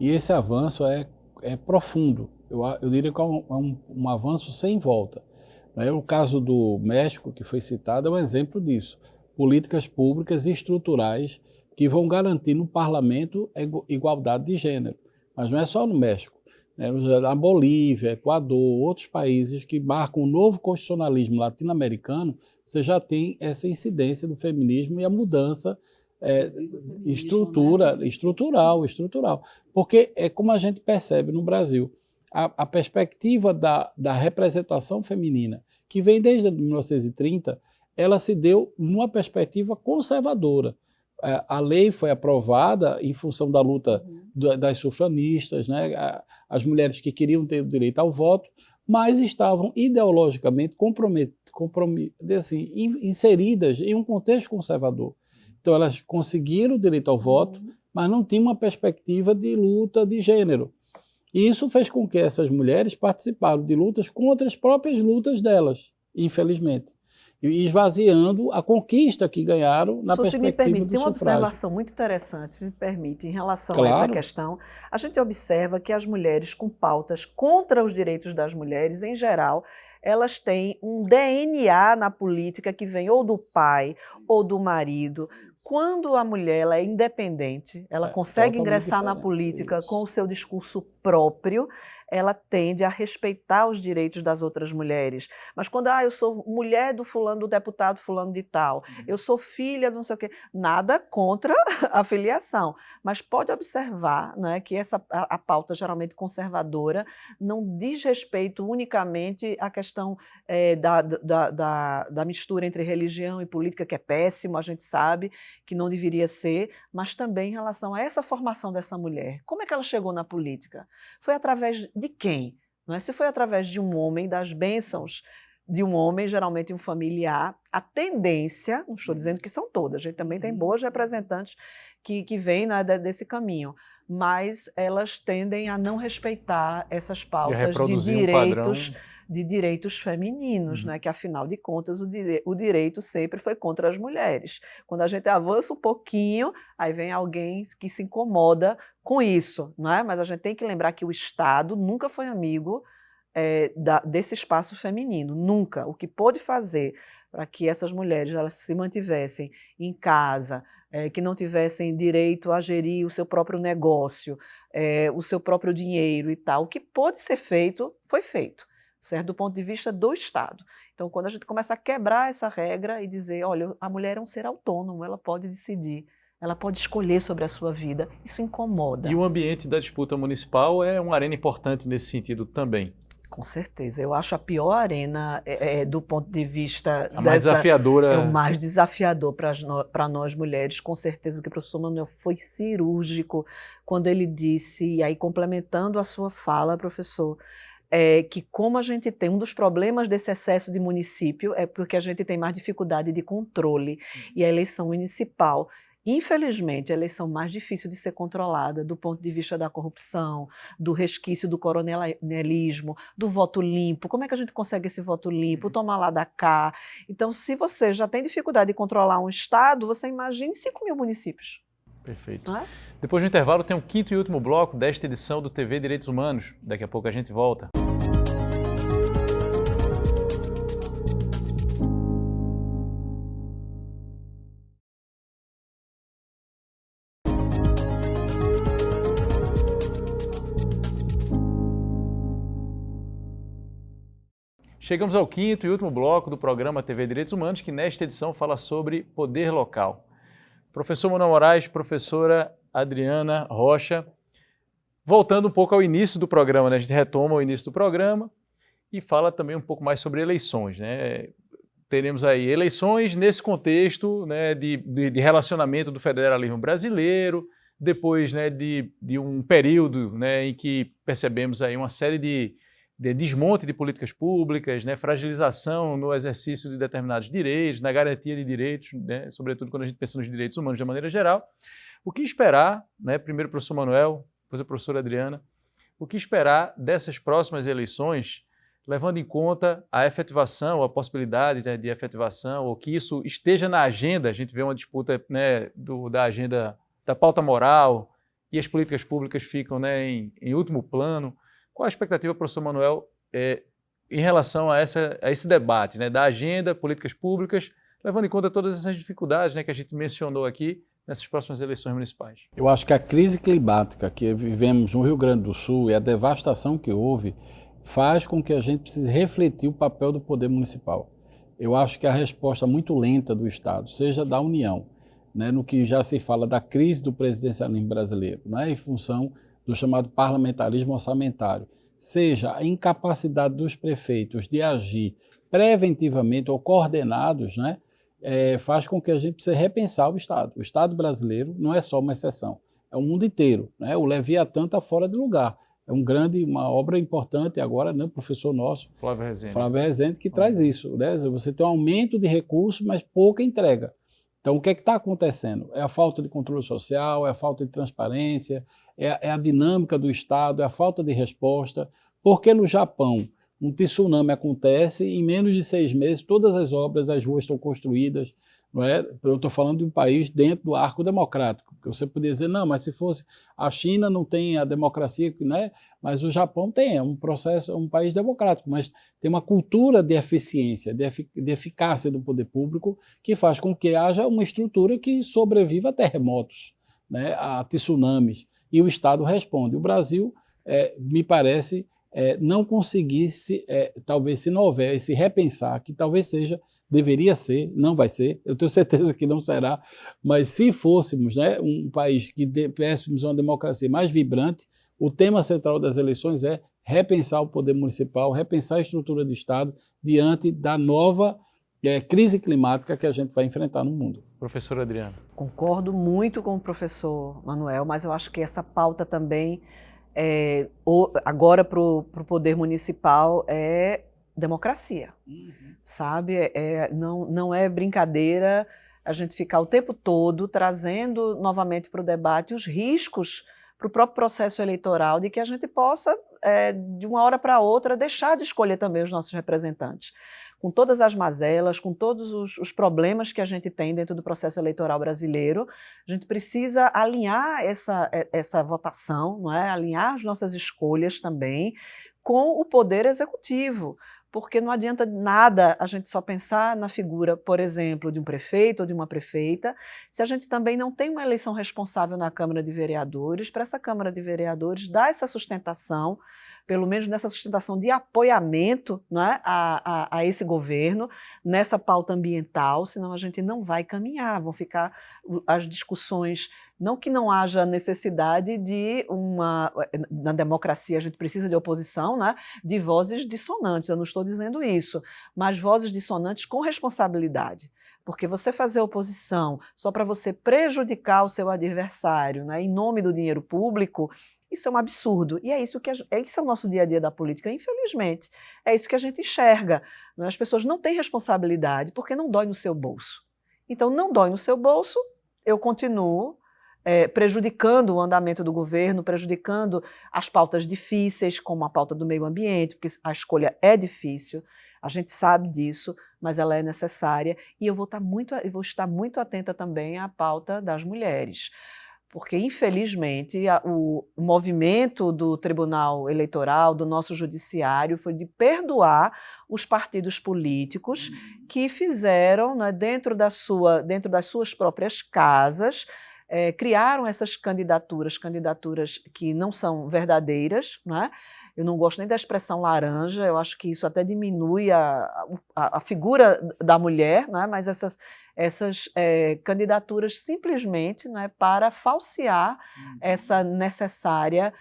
E esse avanço é profundo. Eu diria que é um avanço sem volta. O caso do México, que foi citado, é um exemplo disso. Políticas públicas estruturais que vão garantir no parlamento a igualdade de gênero. Mas não é só no México. Na Bolívia, Equador, outros países que marcam um novo constitucionalismo latino-americano, você já tem essa incidência do feminismo e a mudança estrutural. Porque é como a gente percebe no Brasil, a perspectiva da representação feminina, que vem desde 1930, ela se deu numa perspectiva conservadora. A lei foi aprovada em função da luta das sufranistas, né? As mulheres que queriam ter o direito ao voto, mas estavam ideologicamente assim, inseridas em um contexto conservador. Então elas conseguiram o direito ao voto, mas não tinham uma perspectiva de luta de gênero. E isso fez com que essas mulheres participaram de lutas contra as próprias lutas delas, infelizmente. E esvaziando a conquista que ganharam na perspectiva me permite, do tem uma sufrágio. observação muito interessante, me permite, em relação a Claro. essa questão. A gente observa que as mulheres com pautas contra os direitos das mulheres, em geral, elas têm um DNA na política que vem ou do pai ou do marido. Quando a mulher ela é independente, ela consegue totalmente ingressar na diferente, política isso. com o seu discurso próprio, ela tende a respeitar os direitos das outras mulheres. Mas quando eu sou mulher do fulano, do deputado fulano de tal, eu sou filha do não sei o quê, nada contra a filiação, mas pode observar, né, que a pauta geralmente conservadora não diz respeito unicamente à questão da mistura entre religião e política, que é péssimo, a gente sabe que não deveria ser, mas também em relação a essa formação dessa mulher. Como é que ela chegou na política? Foi através de quem? Não é? Se foi através de um homem, das bênçãos de um homem, geralmente um familiar, a tendência, não estou dizendo que são todas, a gente também tem boas representantes que vêm, né, desse caminho, mas elas tendem a não respeitar essas pautas de direitos femininos, né, que afinal de contas o direito sempre foi contra as mulheres. Quando a gente avança um pouquinho, aí vem alguém que se incomoda com isso, não é? Mas a gente tem que lembrar que o Estado nunca foi amigo desse espaço feminino, nunca. O que pôde fazer para que essas mulheres elas se mantivessem em casa, que não tivessem direito a gerir o seu próprio negócio, o seu próprio dinheiro e tal, o que pôde ser feito, foi feito, certo? Do ponto de vista do Estado. Então, quando a gente começa a quebrar essa regra e dizer, olha, a mulher é um ser autônomo, ela pode decidir, ela pode escolher sobre a sua vida, isso incomoda. E o ambiente da disputa municipal é uma arena importante nesse sentido também. Com certeza. Eu acho a pior arena, do ponto de vista... A mais desafiadora. É o mais desafiador para nós mulheres, com certeza, porque o professor Manuel foi cirúrgico quando ele disse, e aí complementando a sua fala, professor, que como a gente tem, um dos problemas desse excesso de município é porque a gente tem mais dificuldade de controle, e a eleição municipal, infelizmente, a eleição mais difícil de ser controlada do ponto de vista da corrupção, do resquício do coronelismo, do voto limpo. Como é que a gente consegue esse voto limpo? Tomar lá da cá. Então, se você já tem dificuldade de controlar um estado, você imagine 5.000 municípios. Perfeito. Não é? Depois do intervalo tem o quinto e último bloco desta edição do TV Direitos Humanos. Daqui a pouco a gente volta. Chegamos ao quinto e último bloco do programa TV Direitos Humanos, que nesta edição fala sobre poder local. Professor Manuel Moraes, professora Adriana Rocha, voltando um pouco ao início do programa, né? A gente retoma o início do programa e fala também um pouco mais sobre eleições, né? Teremos aí eleições nesse contexto, né, de relacionamento do federalismo brasileiro, depois, né, de um período, né, em que percebemos aí uma série de desmonte de políticas públicas, né, fragilização no exercício de determinados direitos, na garantia de direitos, né, sobretudo quando a gente pensa nos direitos humanos de maneira geral. O que esperar, né, primeiro o professor Manuel, depois a professora Adriana, o que esperar dessas próximas eleições, levando em conta a efetivação, a possibilidade, né, de efetivação, ou que isso esteja na agenda, a gente vê uma disputa, né, da agenda da pauta moral, e as políticas públicas ficam, né, em último plano. Qual a expectativa, professor Manuel, em relação a esse debate, né, da agenda, políticas públicas, levando em conta todas essas dificuldades, né, que a gente mencionou aqui nessas próximas eleições municipais? Eu acho que a crise climática que vivemos no Rio Grande do Sul e a devastação que houve faz com que a gente precise refletir o papel do poder municipal. Eu acho que a resposta muito lenta do Estado, seja da União, né, no que já se fala da crise do presidencialismo brasileiro, né, em função do chamado parlamentarismo orçamentário, seja a incapacidade dos prefeitos de agir preventivamente ou coordenados, né, faz com que a gente precise repensar o Estado. O Estado brasileiro não é só uma exceção, é o mundo inteiro, né? O Leviatã está fora de lugar. É uma obra importante agora, né, o professor nosso, Flávio Rezende, que traz isso, né? Você tem um aumento de recursos, mas pouca entrega. Então, o que é que está acontecendo? É a falta de controle social, é a falta de transparência, é a dinâmica do Estado, é a falta de resposta. Porque no Japão, um tsunami acontece, em menos de 6 meses, todas as obras, as ruas estão construídas. Não é? Eu estou falando de um país dentro do arco democrático, que você poderia dizer, não, mas se fosse a China não tem a democracia, né? Mas o Japão tem, é um processo, é um país democrático, mas tem uma cultura de eficiência, de eficácia do poder público, que faz com que haja uma estrutura que sobreviva a terremotos, né? A tsunamis, e o Estado responde. O Brasil, me parece, não conseguir, talvez se não houver esse repensar, que talvez deveria ser, não vai ser, eu tenho certeza que não será, mas se fôssemos, né, um país que tivéssemos uma democracia mais vibrante, o tema central das eleições é repensar o poder municipal, repensar a estrutura do Estado diante da nova crise climática que a gente vai enfrentar no mundo. Professora Adriana. Concordo muito com o professor Manuel, mas eu acho que essa pauta também, agora para o poder municipal, é democracia, sabe? Não é brincadeira a gente ficar o tempo todo trazendo novamente para o debate os riscos para o próprio processo eleitoral de que a gente possa, de uma hora para outra, deixar de escolher também os nossos representantes. Com todas as mazelas, com todos os problemas que a gente tem dentro do processo eleitoral brasileiro, a gente precisa alinhar essa votação, não é? Alinhar as nossas escolhas também com o poder executivo, porque não adianta nada a gente só pensar na figura, por exemplo, de um prefeito ou de uma prefeita, se a gente também não tem uma eleição responsável na Câmara de Vereadores, para essa Câmara de Vereadores dar essa sustentação, pelo menos nessa sustentação de apoiamento, não é, a esse governo, nessa pauta ambiental, senão a gente não vai caminhar, vão ficar as discussões. Não que não haja necessidade de na democracia a gente precisa de oposição, né, de vozes dissonantes, eu não estou dizendo isso, mas vozes dissonantes com responsabilidade. Porque você fazer oposição só para você prejudicar o seu adversário, né, em nome do dinheiro público, isso é um absurdo. E isso é o nosso dia a dia da política, infelizmente. É isso que a gente enxerga. Né? As pessoas não têm responsabilidade porque não dói no seu bolso. Então, não dói no seu bolso, eu continuo prejudicando o andamento do governo, prejudicando as pautas difíceis, como a pauta do meio ambiente, porque a escolha é difícil, a gente sabe disso, mas ela é necessária, e eu vou estar muito atenta também à pauta das mulheres. Porque, infelizmente, o movimento do Tribunal Eleitoral, do nosso judiciário, foi de perdoar os partidos políticos que fizeram, né, dentro das suas próprias casas, criaram essas candidaturas que não são verdadeiras, né? Eu não gosto nem da expressão laranja, eu acho que isso até diminui a figura da mulher, né? Mas essas candidaturas simplesmente, né, para falsear essa necessária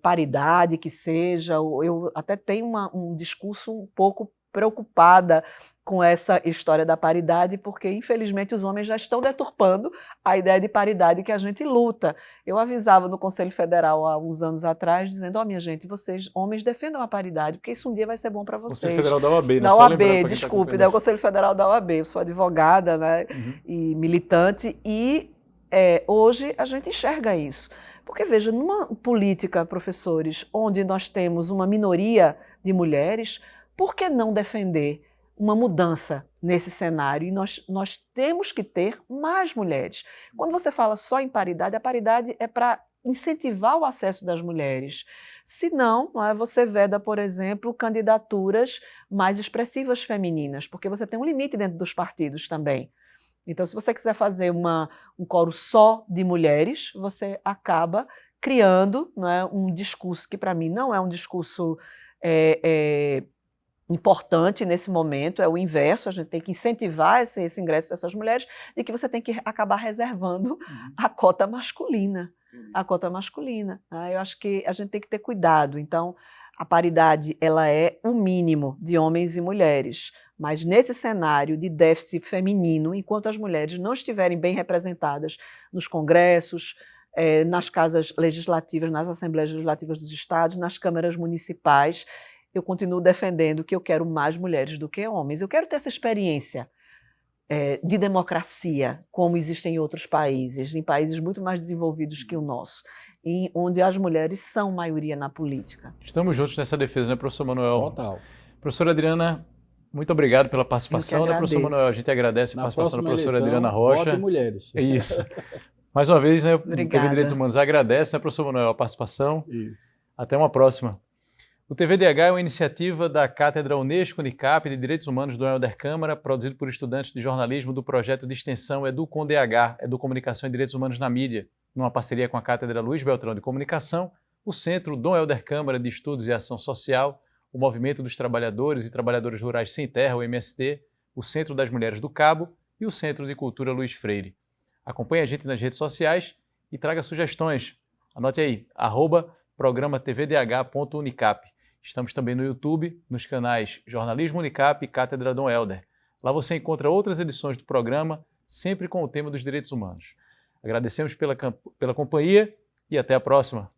paridade que seja. Eu até tenho um discurso um pouco preocupada com essa história da paridade, porque, infelizmente, os homens já estão deturpando a ideia de paridade que a gente luta. Eu avisava no Conselho Federal há uns anos atrás, dizendo, minha gente, vocês, homens, defendam a paridade, porque isso um dia vai ser bom para vocês. Conselho Federal da OAB, né? Da OAB, desculpe, o Conselho Federal da OAB. Eu sou advogada, né, e militante, e hoje a gente enxerga isso. Porque, veja, numa política, professores, onde nós temos uma minoria de mulheres, por que não defender uma mudança nesse cenário? E nós temos que ter mais mulheres. Quando você fala só em paridade, a paridade é para incentivar o acesso das mulheres. Se não, você veda, por exemplo, candidaturas mais expressivas femininas, porque você tem um limite dentro dos partidos também. Então, se você quiser fazer um coro só de mulheres, você acaba criando, um discurso que, para mim, não é um discurso importante nesse momento, é o inverso, a gente tem que incentivar esse ingresso dessas mulheres, de que você tem que acabar reservando a cota masculina. A cota masculina. Eu acho que a gente tem que ter cuidado. Então, a paridade ela é o mínimo de homens e mulheres, mas nesse cenário de déficit feminino, enquanto as mulheres não estiverem bem representadas nos congressos, nas casas legislativas, nas assembleias legislativas dos estados, nas câmaras municipais, eu continuo defendendo que eu quero mais mulheres do que homens. Eu quero ter essa experiência. de democracia, como existem em outros países, em países muito mais desenvolvidos que o nosso, onde as mulheres são maioria na política. Estamos juntos nessa defesa, né, professor Manuel? Total. Professora Adriana, muito obrigado pela participação, né, professor Manuel? A gente agradece a participação da professora Adriana Rocha. Vote mulheres. Isso. Mais uma vez, né, o Obrigada. TV Direitos Humanos agradece, né, professor Manuel, a participação. Isso. Até uma próxima. O TVDH é uma iniciativa da Cátedra Unesco Unicap de Direitos Humanos do Helder Câmara, produzido por estudantes de jornalismo do projeto de extensão EduComDH, Educomunicação e Direitos Humanos na Mídia, numa parceria com a Cátedra Luiz Beltrão de Comunicação, o Centro Dom Helder Câmara de Estudos e Ação Social, o Movimento dos Trabalhadores e Trabalhadoras Rurais Sem Terra, o MST, o Centro das Mulheres do Cabo e o Centro de Cultura Luiz Freire. Acompanhe a gente nas redes sociais e traga sugestões. Anote aí, @programa tvdh.unicap. Estamos também no YouTube, nos canais Jornalismo Unicap e Cátedra Dom Helder. Lá você encontra outras edições do programa, sempre com o tema dos direitos humanos. Agradecemos pela companhia e até a próxima.